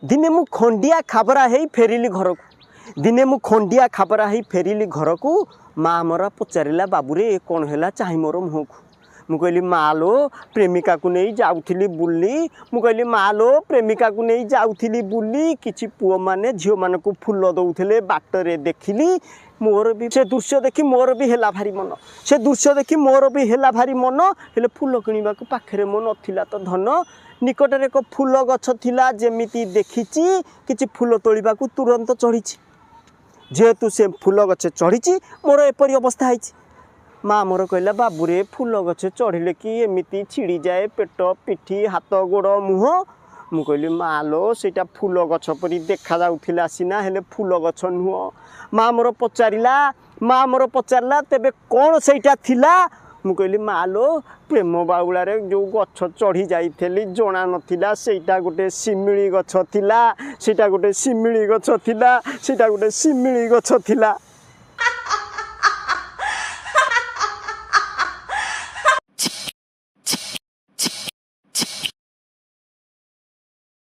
दिने मु खंडिया खाबरा हे फेरिली घर को दिने मु खंडिया खाबरा हे फेरिली घर को माँ मोरा पचारा बाबूरे कौन है चाहे मोर मुह को मु कहली माँ लो प्रेमिका को नहीं जाऊली बुली मु कहली माँ लो प्रेमिका को नहीं जाऊली बुली किछि पुओ माने झील मान को फुल दौले बाटरे देखिली मोर भी से दृश्य देखी मोर भी है भारी मन से दृश्य देखी मोर भी है भारी मन हेले फुल किणवा पाखे मो नथिला तो धन निकटरे एक फुल गछ थिला जेमिति देखिची किछि फुल तोलिबा को तुरंत चढ़ी जेहेतु से फुल गछ चढ़ी मोर एपरी अवस्था है। माँ मोर कहला बाबूरे फुल गछ चढ़िले कि एमिति छिड़ी जाए पेट पिठी हाथ गोड़ मुह मु कहली माँ लो सेटा फुल गछ परी देखा जाउथिला सिना हेले फुल गछ नुह। माँ मोर पचारला तेबे कौन सेटा थिला मु कहली माँ लो प्रेम बाउला जो गछ चढ़ी जाइथेली जना नथिला सेटा गोटे सिमिली गछ थिला सेटा गोटे सिमिली गछ थिला सेटा गोटे सिमिली गछ थिला।